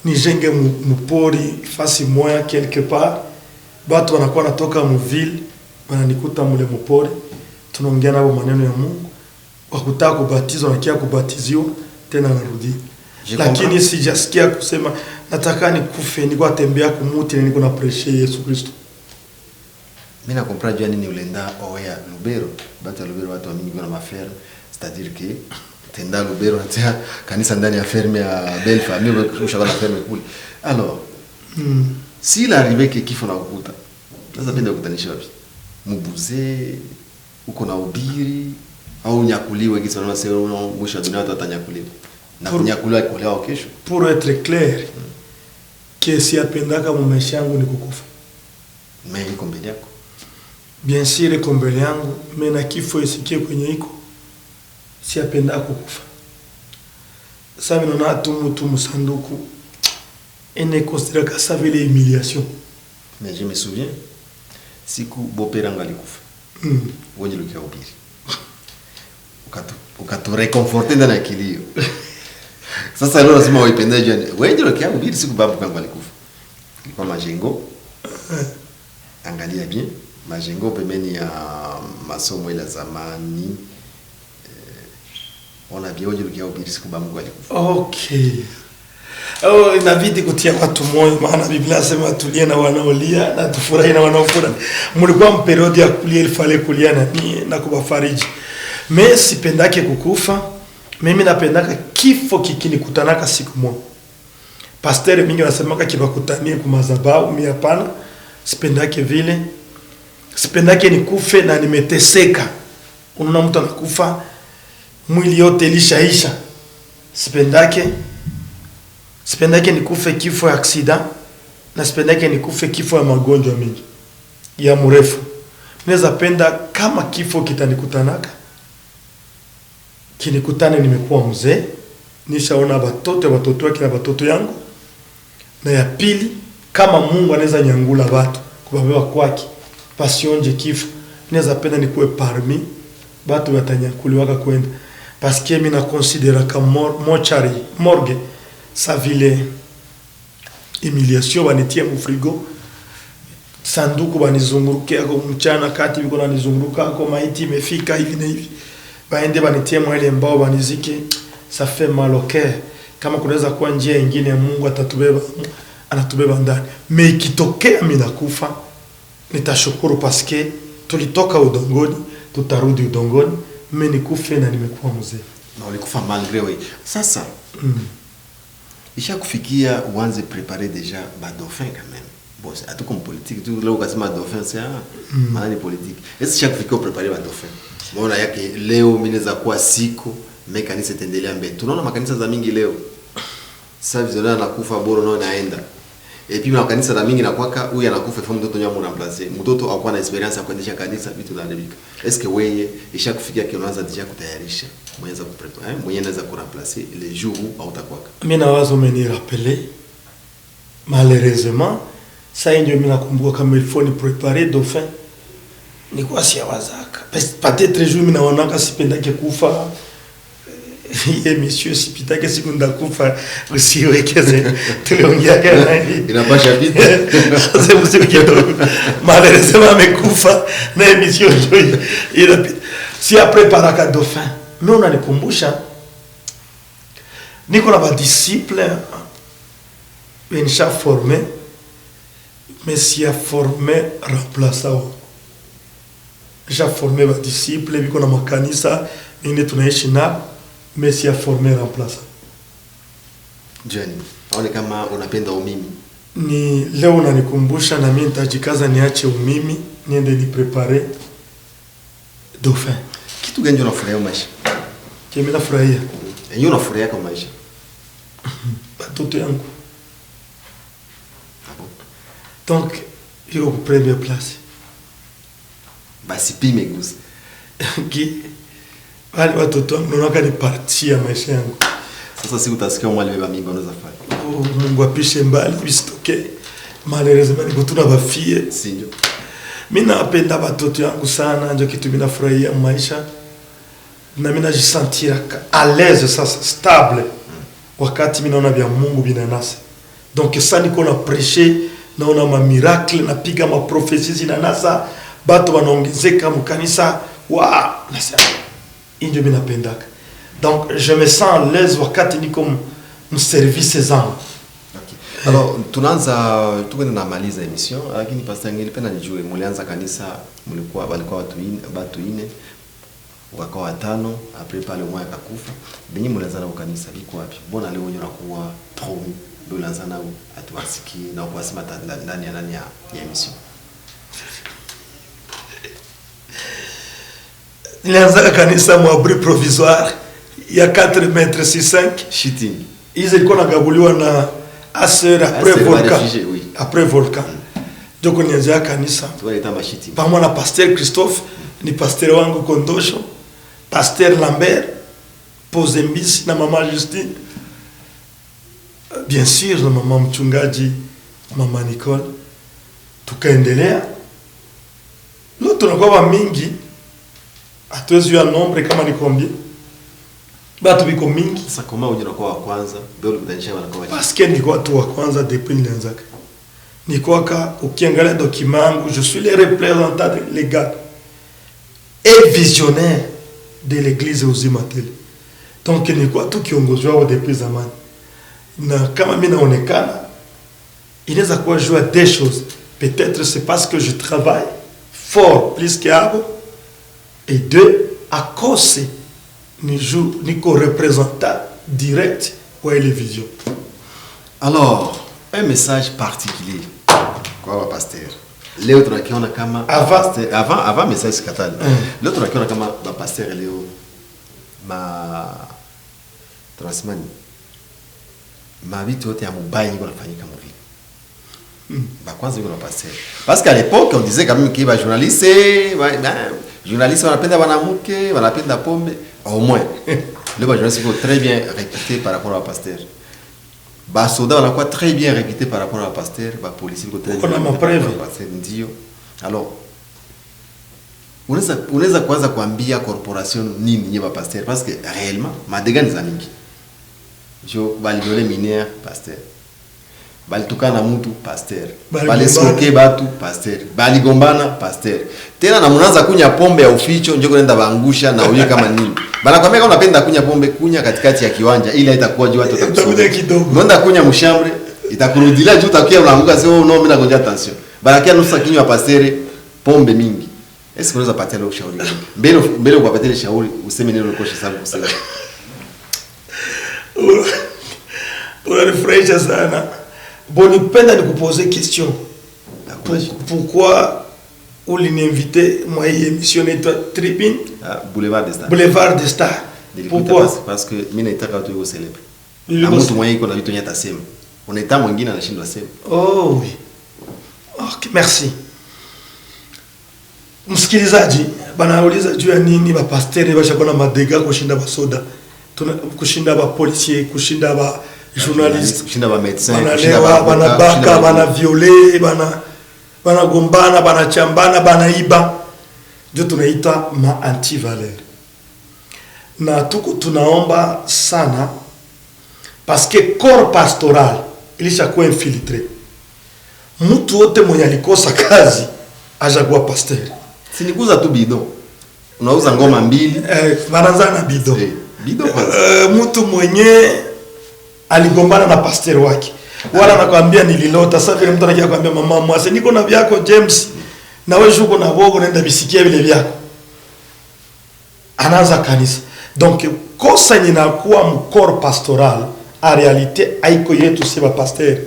Nijenge mupori fasi moya quelque part. Batu wanakuwa natoka mu ville, wananikuta mule mupori. Tunaongea nabo maneno ya Mungu. Wakutaka kubatizwa na kia kubatiziwa tena narudi. Lakini sijasikia kusema nataka nikufe, niko atembea kumuti na niko na prêcher Yesu Kristo. Mimi na comprendre jua nini ulenda oya Lubero. Bata Lubero watu wa mingi wana mafere. C'est-à-dire que tenda Lubero natia kanisa ndani ya ferme ya Belle Famille ushaka na ferme kule. Alors, s'il arrivait que kifo na ukuta. Sasa penda kukutanisha wapi? Mubuze uko na ubiri au nyakuliwe kisa na sema mwisho dunia watu watanyakuliwa. Na kunyakuliwa ikolewa kesho. Pour être clair, que si apendaka mu maisha yangu ni kukufa. Mais iko mbele yako. Bien sûr iko mbele yangu, mais na kifo isikie kwenye iko. Si apendaka kukufa. Sasa ninaona tu msanduku. Ene considère que ça veut l'humiliation. Mais je me souviens, siku bopera ngalikufa. Wewe ndio ubiri. Ukatu reconforter ndani ya kilio. Sasa leo lazima uipende jana. Wewe ndio ubiri siku babu kangu alikufa. Ilikuwa majengo. Angalia bien, majengo pembeni ya masomo ile zamani. On a bien ndio ubiri siku babu alikufa. Okay. Oh, inabidi kutia watu moyo maana Biblia inasema tulie na wanaolia na tufurahi na wanaofurahi. Mlikuwa mperiodi ya kulia ilifale kulia na kubafariji. Mimi sipendake kukufa. Mimi napendaka kifo kikinikutanaka siku moja. Pasteur mingi wanasemaka kibakutanie kwa madhabahu, mimi hapana. Sipendake vile. Sipendake nikufe na nimeteseka. Unaona mtu anakufa mwili yote ilishaisha. Sipendake nikufe kifo ya accident na sipendake nikufe kifo ya magonjwa mingi ya mrefu. Naweza penda kama kifo kitanikutanaka kinikutane nimekuwa mzee, nishaona watoto wake na watoto yangu. Na ya pili, kama Mungu anaweza nyangula watu kubabewa kwake pasionje kifo, naweza penda nikuwe parmi watu watanyakuliwaka kwenda. Parce que mimi na considère comme morgue sa vile humiliation banitia mu frigo, sanduku banizunguruke ako mchana kati biko na nizunguruka ako maiti imefika hivi na hivi, baende banitia mwele mbao banizike. Ça fait mal au cœur. Kama kunaweza kuwa njia nyingine ya Mungu anatubeba ndani. Mais ikitokea mimi nakufa nitashukuru parce que tulitoka udongoni tutarudi udongoni. Mimi nikufe na nimekuwa mzee. Na ulikufa malgré wewe. Sasa isha kufikia uanze préparer déjà ba dauphin quand même. Bon, c'est tout comme politique, tout là où kasema dauphin c'est maana ni politique. Est-ce chaque fikia préparer ba dauphin? Mbona yake leo mimi naweza kuwa siko mekanisa tendelea mbele. Tunaona makanisa za mingi leo. Sasa vizona nakufa bora nao naenda. Et puis makanisa za mingi nakwaka huyu anakufa kwa mtoto nyama unamplacer. Mtoto hakuwa na experience ya kuendesha kanisa vitu vinaharibika. Est-ce que wewe isha kufikia kiongoza deja kutayarisha? Mwenza kuprepare, mwenye anaweza kuremplacer les jours où hautakwaka. Mimi nawazo meni rappeler. Malheureusement, ça ndio mimi nakumbuka kama il faut ni préparer dauphin. Ni kwa si wazaka. Peut-être jour mimi naonaka sipendake kufa. Monsieur sipitake siku ndakufa usiwekeze tuliongea nani inapasha pita sasa msiku kidogo malheureusement amekufa na emission ndio inapita. Si après paraka dauphin mais on anikumbusha niko na ba disciple insha formé mais si a formé remplaçant j'ai formé ba disciple biko na makanisa nini tunaishi na mais si a formé remplaçant. Johnny, aone kama unapenda umimi. Ni leo unanikumbusha na mimi nitajikaza niache umimi, niende ni prepare dauphin. Kitu gani unafurahia maisha? Mimi nafurahia. Yeye unafurahia kwa maisha? Watoto yangu. Donc, iko kwa première place. Basi pime gusa. Wale watoto wangu naona ni partie ya maisha yangu. Sasa siku utasikia mwali beba mimba unaweza fanya. Mungu apishe mbali bisitoke. Malheureusement niko tuna bafie. Si ndio. Mimi napenda watoto yangu sana, ndio kitu mimi nafurahia maisha. Na mimi najisentir à l'aise sasa stable. Wakati mimi naona vya Mungu binanasa. Donc ça niko na prêcher, naona ma miracle, napiga ma prophéties zinanasa, bato wanaongezeka mkanisa. Wa, nasema injo mimi napendaka. Donc je me sens à l'aise wakati niko mu service zangu. Alors tunaanza tukwenda na maliza emission, lakini pastor ngelipenda nijue mulianza kanisa walikuwa watu ine wakawa 5 après pale mmoja akakufa. Benye mulianza na kanisa liko wapi? Mbona leo wenyewe unakuwa promu ndio unaanza nao atuwasiki na kuwasema ndani ya emission? Nilianza kanisa mwabri provisoire ya 4 mètres 5 shiti. Hizi ilikuwa nagabuliwa na Asser après volcan. Donc nianza kanisa. Tuwaita mashiti. Pamoja na pasteur Christophe, ni pasteur wangu Kondosho, pasteur Lambert, Pozembisi na mama Justine. Bien sûr na mama mchungaji mama Nicole. Tukaendelea. Leo tunakuwa mingi. Hatuwezi ya nombre kama ni combien. Batu biko mingi. Sasa kama unakuwa wa kwanza, ndio utanisha wanakuwa. Parce que niko watu wa kwanza depuis nilianza. Niko ka ukiangalia document yangu, je suis le représentant légal et visionnaire de l'église Uzima Tele. Donc niko tu kiongozi wao depuis zamani. Na kama mimi naonekana inaweza kuwa jua des choses. Peut-être c'est parce que je travaille fort plus qu'abo. Et 2, à cause niko représentant direct pour les visions. Alors, un message particulier kwa wa pasteur. Leo tunakiona kama avant message katali. Leo tunakiona kama ba pasteur leo transmani vitu yote ya mubaya yiko nafanyika mvili. Kwanza yuko na pasteur. Parce qu'à l'époque on disait quand même que les journalistes wanapenda wanamuke, wanapenda pombe, au moins. Les journalistes sont très bien réputés par rapport au pasteur. Les soldats wanakuwa très bien réputés par rapport au pasteur, les policiers sont très bien réputés par rapport au pasteur. Ndio. Alors, unaweza kwanza kuambia corporation nini nyeba pasteur parce que réellement madega ni za mingi. Jo baliole mineur pasteur. Balitukana mtu pasteur, balisoke batu pasteur, baligombana pasteur. Tena na mnaanza kunya pombe ya uficho njoo kwenda baangusha na uye kama nini. Banakwambia kama unapenda kunya pombe kunya katikati ya kiwanja ili haitakuwa juu watu watakusudia kidogo. Unaenda kunya mshambre itakurudilia juu utakia unaanguka sio no mimi nagonja tension. Banakia nusu kinywa pasteur pombe mingi. Est-ce que unaweza patia leo ushauri? Mbele kwa patia shauri useme neno lokosha sana kusema. Unanifurahisha sana. Bon, nipenda nikuposer question. Pourquoi ou l'invité moi émission est Tribune Boulevard des Stars. Boulevard des Stars. Pourquoi? Parce que mimi naitaka watu wao celebre. Na mtu mwenye iko na vitu nyata sema. Unaita mwingine anashindwa sema. Oh oui. OK, merci. Msikilizaji, banauliza juu ya nini ba pasteur bashakuwa na madega kushinda ba soda. Kushinda ba policier, kushinda ba journaliste, kushinda ba médecin, bana baka, bana violer, bana gombana, bana chambana, bana iba. Ndio tunaita ma anti-valeur. Na tuko tunaomba sana parce que corps pastoral ilishakuwa infiltré. Mtu wote mwenye alikosa kazi ajakuwa pasteur. Sinikuza tu bidon. Unauza ngoma mbili, wanaanza na bidon. Bidon kwanza. Mtu mwenye aligombana na pasteur wake. Wala nakwambia nililota sasa vile mtu anakia kwambia mama mwase niko na vyako James na wewe uko na bogo naenda bisikia vile vyako. Anaanza kanisa. Donc kosa ninakuwa mkor pastoral en réalité haiko yetu si ba pasteur.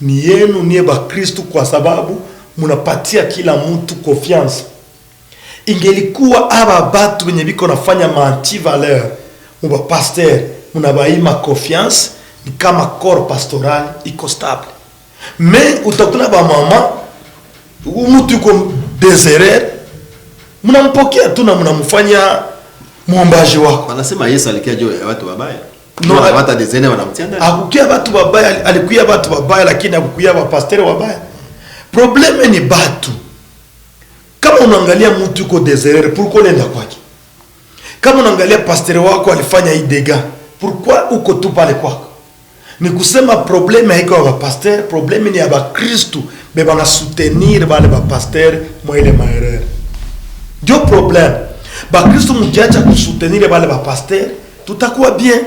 Ni yenu ni ba Kristo kwa sababu mnapatia kila mtu confiance. Ingelikuwa aba batu wenye biko nafanya anti valeur mba pasteur mnabaima confiance ni kama corps pastoral iko stable. Mais utakuna ba mama mtu yuko déserteur mnampokea tu na mnamfanya muombaji wako. Wanasema Yesu alikia juu ya watu wabaya. No, hata déserteur wanamtia ndani. Hakukia watu wabaya, alikuya watu wabaya lakini hakukuya wa pasteur wabaya. Probleme ni batu. Kama unaangalia mtu yuko déserteur, pourquoi nenda kwake? Kama unaangalia pasteur wako alifanya hii dega, pourquoi uko tu pale kwako? Ni kusema probleme haiko wa pasteur, probleme ni ya ba Kristo, beba na soutenir wale ba pasteur mwa ile maerere. Ndio problème. Ba Kristo mkiacha kusoutenir wale ba pasteur, tutakuwa bien.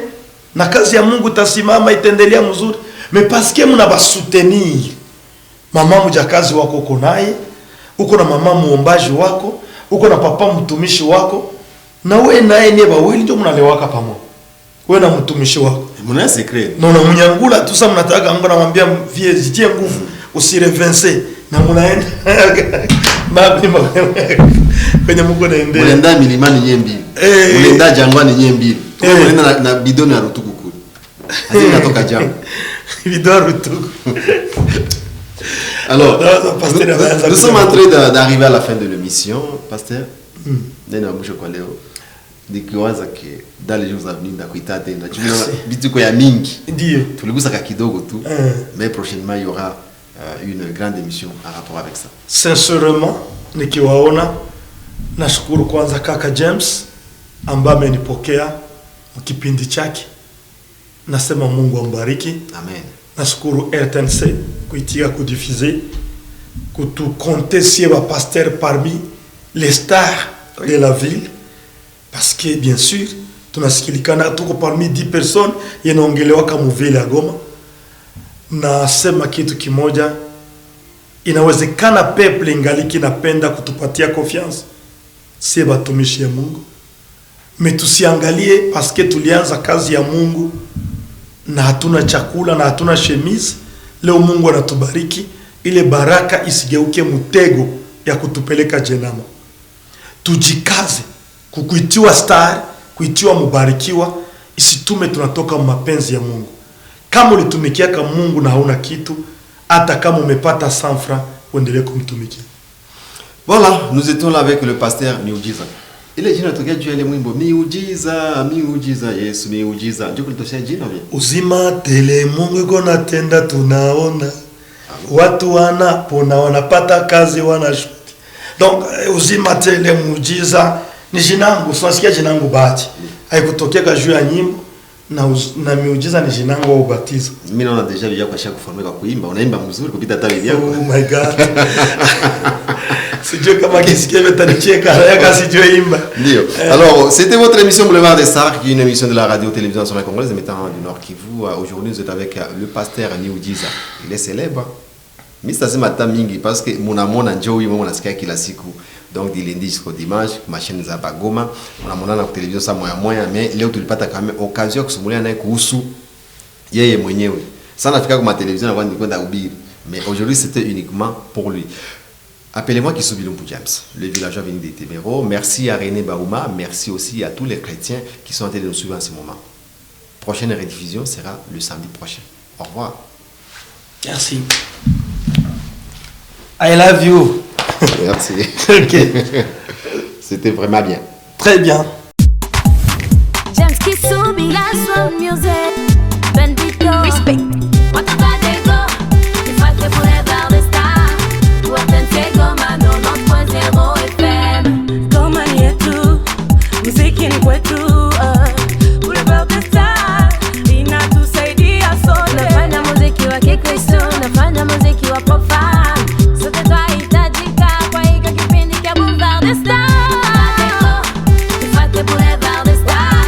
Na kazi ya Mungu tasimama itaendelea mzuri. mais parce que mna ba soutenir mama mjakazi wako uko naye, uko na mama muombaji wako, uko na papa mtumishi wako, na wewe naye ni bawili ndio mnalewaka pamoja. Wewe na mtumishi wako mna secret na mnyangula tu, sasa mnataka Mungu anamwambia vie zitie nguvu usirevense na mnaenda mapi kwenye Mungu naendea mnaenda milimani nyembi mnaenda jangwani nyembi mnaenda na bidoni ya rutuku kule hazina natoka jangwa bidoni rutuku. Alors nous sommes en train d'arriver à la fin de l'émission, pasteur. Nena mwisho kwa leo nikiwaza ke dans les jours à venir ndakuita tena bituko ya mingi ndio tuligusa ka kidogo tu mais prochainement il y aura une grande émission en rapport avec ça. Sincèrement nikiwaona nashukuru kwanza kaka James ambaye amenipokea mkipindi chake, nasema Mungu ambariki. Amen. Nashukuru RTNC kuitia kudiffuser kutukonte sie ba pasteur parmi les stars de la ville, parce que bien sûr tunasikilikana tuko parmi 10 personnes yanaongelewa kama vile ya Goma. Nasema kitu kimoja, inawezekana peple ingaliki napenda kutupatia confiance sie batumishi ya Mungu, mais tusiangalie parce que tulianza kazi ya Mungu na hatuna chakula na hatuna chemise. Leo Mungu anatubariki, ile baraka isigeuke mtego ya kutupeleka jenama. Tujikaze kukuitiwa star, kuitiwa mubarikiwa, isitume tunatoka mapenzi ya Mungu. Kama ulitumikia kama Mungu na hauna kitu, hata kama umepata 100 francs, uendelee kumtumikia. Voilà, nous étions là avec le pasteur Miujiza. Ile jina tokea juu ile mwimbo miujiza Yesu miujiza. Ndio kulitosha jina vile. Uzima tele Mungu gona tenda tunaona. Watu wanapona wanapata kazi wanashuti. Donc uzima tele muujiza ni jinangu, tunasikia jinangu bahati. Haikutokea juu ya nyimbo na miujiza ni jinangu wa ubatizo. Mimi naona deja vile kwa shaka kuformeka kuimba, unaimba mzuri kupita hata ile yako. Oh my God. Sijui kama kisikia metanicheka haraka sijui imba. Ndio. Alors, c'était votre émission Boulevard des Stars, qui est une émission de la radio-télévision nationale congolaise émettant du Nord Kivu. Aujourd'hui, nous êtes avec le pasteur Miujiza. Il est célèbre. Mais ça c'est matin mingi parce que mon amour njoo yeye mwana sikia kila siku. Donc du lundi jusqu'au dimanche, machine za Bagoma, on a na télévision ça moya mais leo tulipata quand même occasion kusumulia naye kuhusu yeye mwenyewe. Sana nafika kwa télévision na kwenda kwenda ubiri. Mais aujourd'hui c'était uniquement pour lui. Appelez-moi Kisubi Lumpu James, le villageois venu des Téméro. Merci à René Barouma, merci aussi à tous les chrétiens qui sont en train de nous suivre en ce moment. Prochaine rediffusion sera le samedi prochain. Au revoir. Merci. I love you. Merci. Ok. C'était vraiment bien. Très bien. James Kisubi, la soul music, Bendito, respect. Goma ni yetu, muziki ni kwetu, Boulevard des Stars inatusaidia sote. Nafanya muziki wa Kikristo, nafanya muziki wa profane, sote twahitajika kwa hiki kipindi cha Boulevard des Stars. Tufate Boulevard des Stars,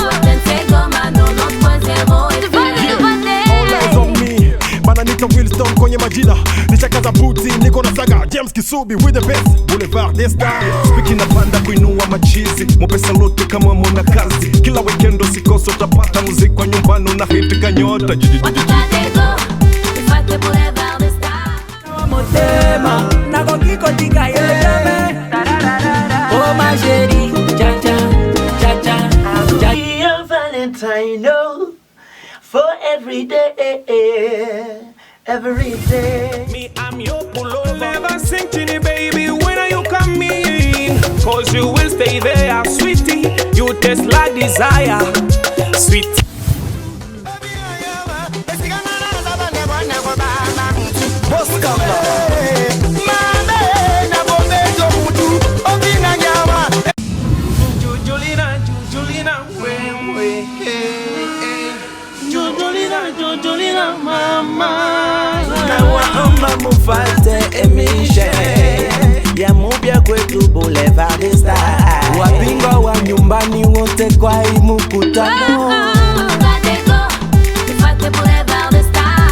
Watense Goma 90.0 FM. All eyes on me, bananita Wilson kwenye majina, nichakaza buti niko na saga James Kisubi with the best Boulevard des Stars. Speaking na panda kuinua machizi, mopesa lote kama mwana kazi, kila weekend usikosa utapata muziki kwa nyumbani na hit kanyota. Tufate Boulevard des Stars. Motema, nako kiko tika yeme. Oh ma chérie, cha cha, cha cha, cha. Your Valentine, no, for every day, every day. Me, I'm your pullover. Never sink to the baby when you come in. Cause you will stay there, sweetie. You taste like desire, sweet. Nawaomba mufate emishe ya mupya kwetu Boulevard des Stars. Wapinga wa nyumbani wote kwa hii mkutano. Tufate Boulevard des Stars.